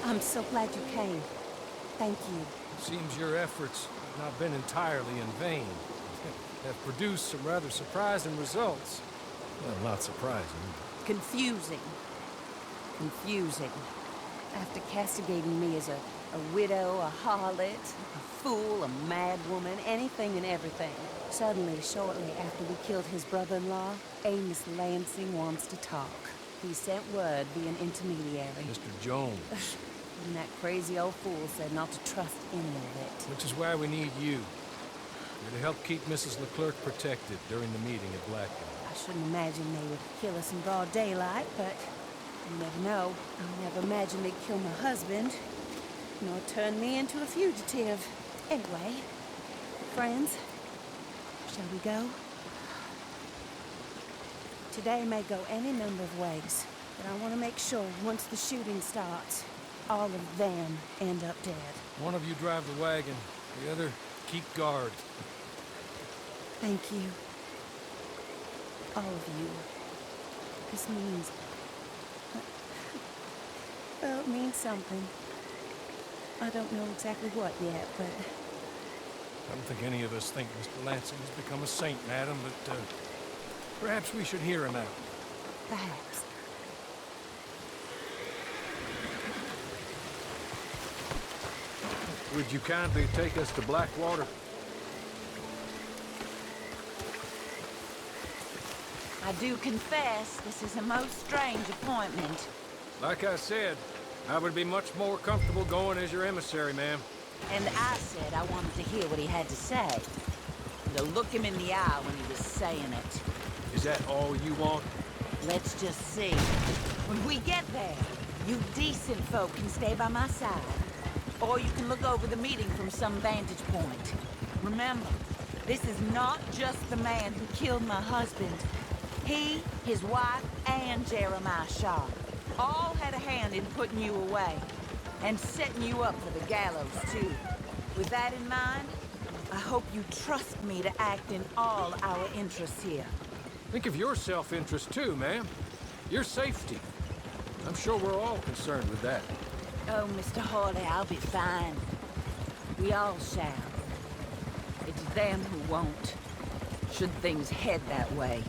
I'm so glad you came. Thank you. Seems your efforts have not been entirely in vain. Have produced some rather surprising results. Well, not surprising. Confusing. Confusing. After castigating me as a widow, a harlot, a fool, a mad woman, anything and everything. Suddenly, shortly after we killed his brother-in-law, Amos Lansing wants to talk. He sent word via an intermediary. Mr. Jones. And that crazy old fool said not to trust any of it. Which is why we need you. You're to help keep Mrs. Leclerc protected during the meeting at Blackwood. I shouldn't imagine they would kill us in broad daylight, but you never know. I never imagined they'd kill my husband, nor turn me into a fugitive. Anyway, friends, shall we go? Today may go any number of ways, but I want to make sure once the shooting starts, all of them end up dead. One of you drive the wagon, the other keep guard. Thank you. All of you. This means... well, it means something. I don't know exactly what yet, but... I don't think any of us think Mr. Lansing has become a saint, madam, but perhaps we should hear him out. Perhaps. Would you kindly take us to Blackwater? I do confess this is a most strange appointment. Like I said, I would be much more comfortable going as your emissary, ma'am. And I said I wanted to hear what he had to say. To look him in the eye when he was saying it. Is that all you want? Let's just see. When we get there, you decent folk can stay by my side. Or you can look over the meeting from some vantage point. Remember, this is not just the man who killed my husband. He, his wife, and Jeremiah Shaw all had a hand in putting you away. And setting you up for the gallows, too. With that in mind, I hope you trust me to act in all our interests here. Think of your self-interest, too, ma'am. Your safety. I'm sure we're all concerned with that. Oh, Mr. Hawley, I'll be fine. We all shall. It's them who won't, should things head that way.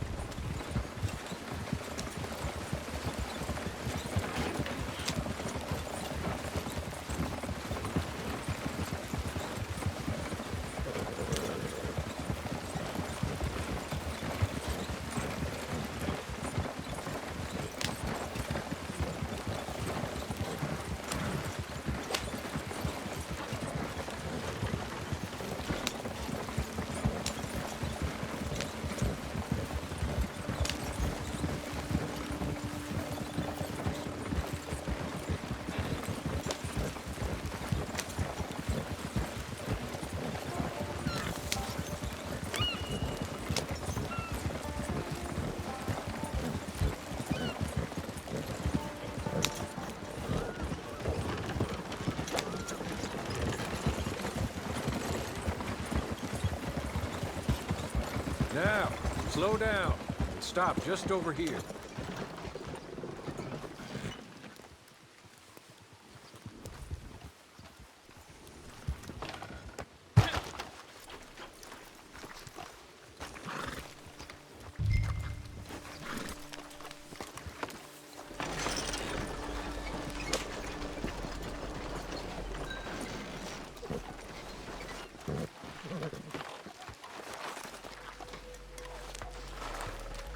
Now, slow down and stop just over here.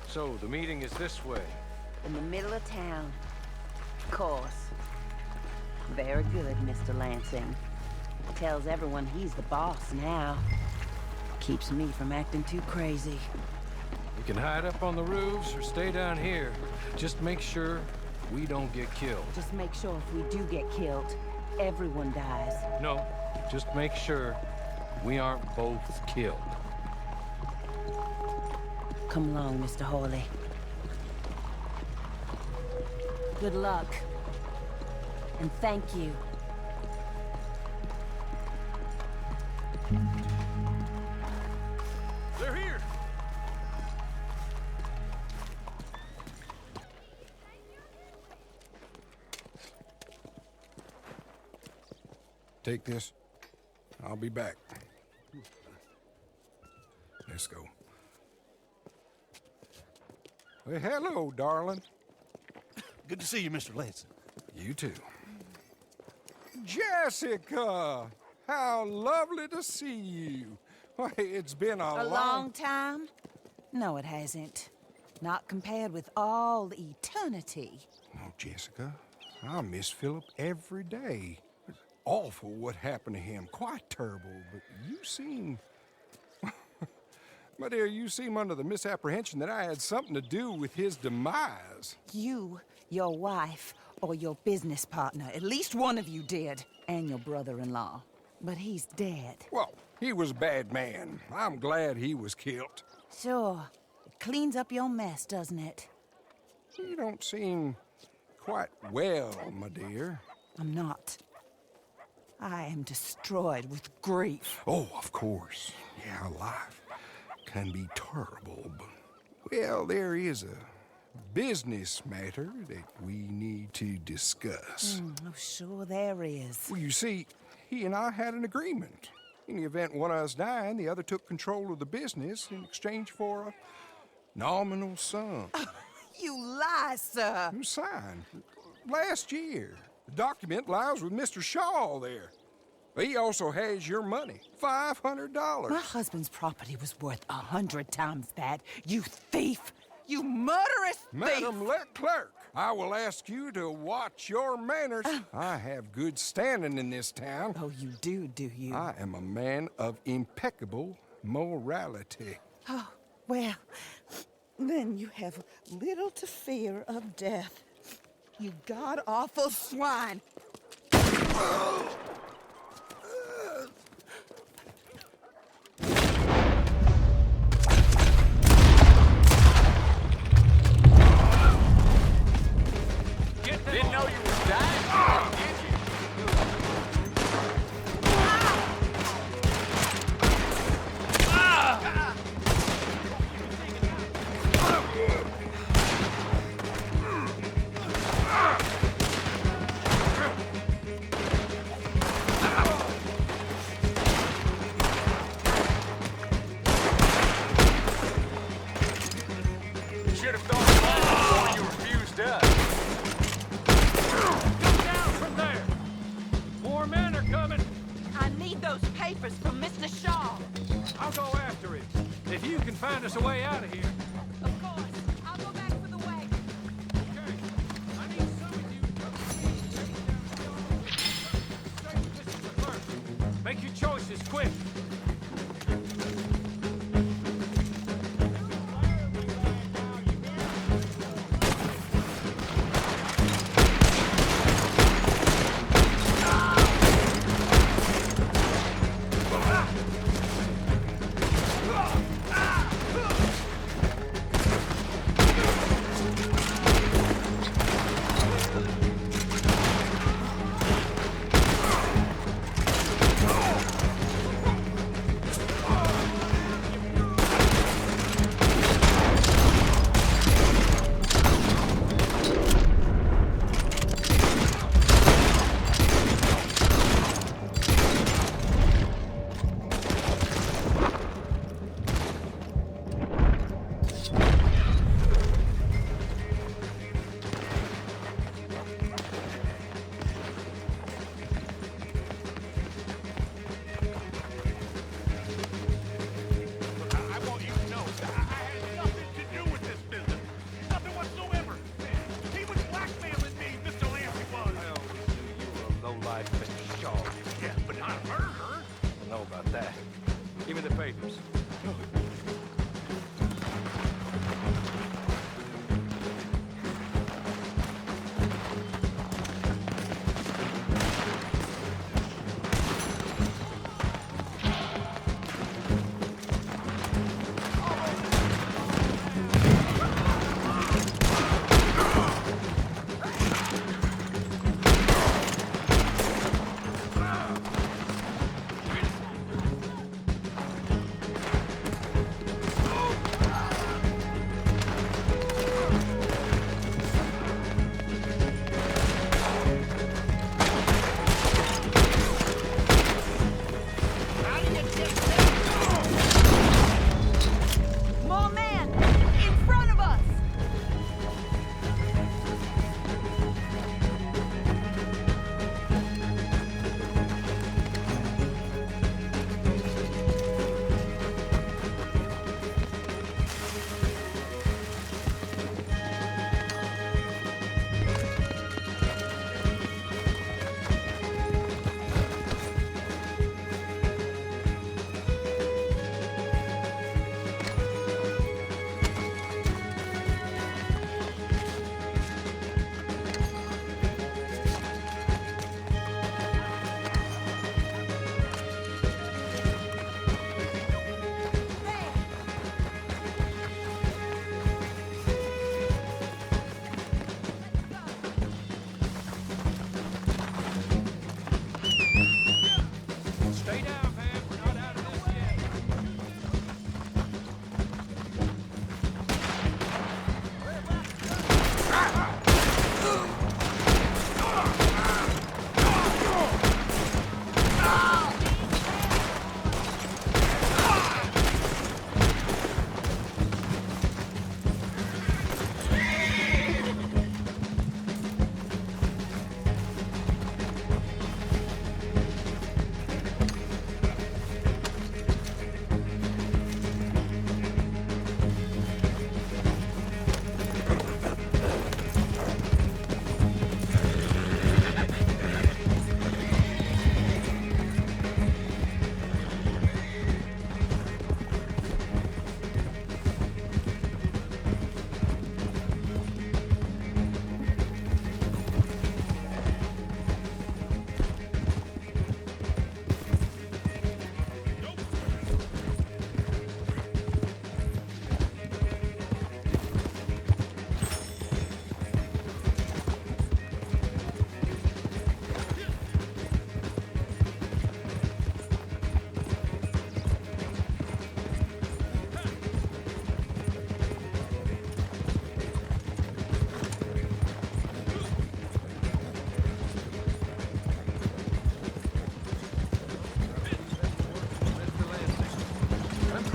So, the meeting is this way. In the middle of town. Of course. Very good, Mr. Lansing. Tells everyone he's the boss now. Keeps me from acting too crazy. We can hide up on the roofs or stay down here. Just make sure we don't get killed. Just make sure if we do get killed, everyone dies. No, just make sure we aren't both killed. Come along, Mr. Hawley. Good luck. And thank you. They're here! Take this. I'll be back. Let's go. Well, hello, darling. Good to see you, Mr. Lansing. You too. Jessica! How lovely to see you. Why, it's been A long time? No, it hasn't. Not compared with all eternity. Oh, Jessica, I miss Philip every day. It's awful what happened to him. Quite terrible, but you seem... My dear, you seem under the misapprehension that I had something to do with his demise. You, your wife, or your business partner, at least one of you did, and your brother-in-law. But he's dead. Well, he was a bad man. I'm glad he was killed. Sure. It cleans up your mess, doesn't it? You don't seem quite well, my dear. I'm not. I am destroyed with grief. Oh, of course. Yeah, life can be terrible, but... Well, there is a business matter that we need to discuss. Oh, sure there is. Well, you see, he and I had an agreement. In the event one of us died, the other took control of the business in exchange for a nominal sum. You lie, sir. You signed last year. The document lies with Mr. Shaw there. He also has your money, $500. My husband's property was worth 100 times that. You thief! You murderous thief! Madam Leclerc, I will ask you to watch your manners. I have good standing in this town. Oh, you do you? I am a man of impeccable morality. Oh, well, then you have little to fear of death. You god-awful swine! Didn't know you were dying, did you? Should have thought before you refused us. Come down from there! More men are coming! I need those papers from Mr. Shaw. I'll go after him. If you can find us a way out of here. Of course. I'll go back for the wagon. Okay. I need some of you to this is the first. Make your choices quick. Give me the papers.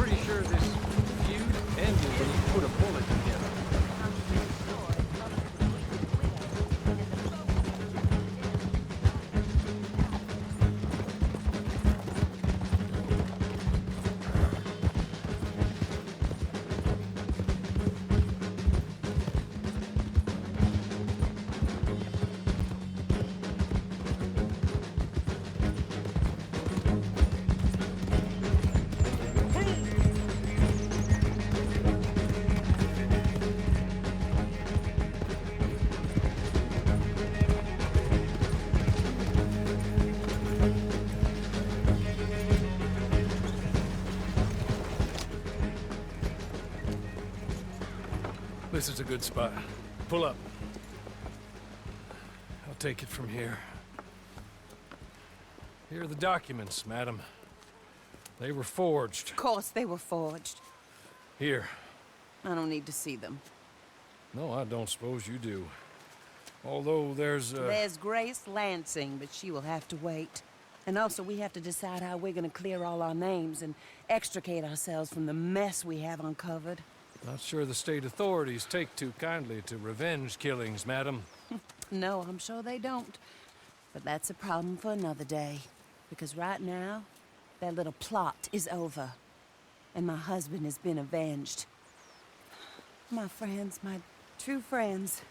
pretty sure this feud ended when you put a bullet together. This is a good spot. Pull up. I'll take it from here. Here are the documents, madam. They were forged. Of course they were forged. Here. I don't need to see them. No, I don't suppose you do. Although there's There's Grace Lansing, but she will have to wait. And also, we have to decide how we're gonna clear all our names and extricate ourselves from the mess we have uncovered. Not sure the state authorities take too kindly to revenge killings, madam. No, I'm sure they don't. But that's a problem for another day. Because right now, that little plot is over. And my husband has been avenged. My friends, my true friends.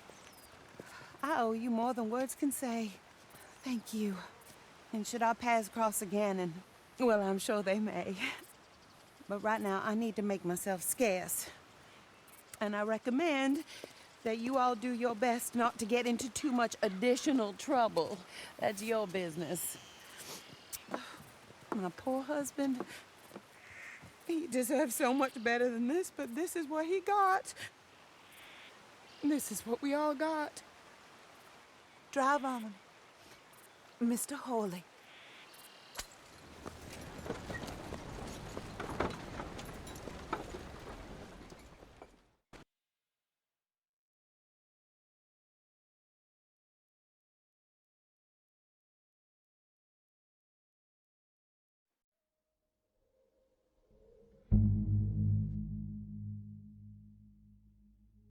I owe you more than words can say. Thank you. And should our paths cross again, and, well, I'm sure they may. But right now, I need to make myself scarce. And I recommend that you all do your best not to get into too much additional trouble. That's your business. My poor husband. He deserves so much better than this, but this is what he got. This is what we all got. Drive on, Mr. Hawley.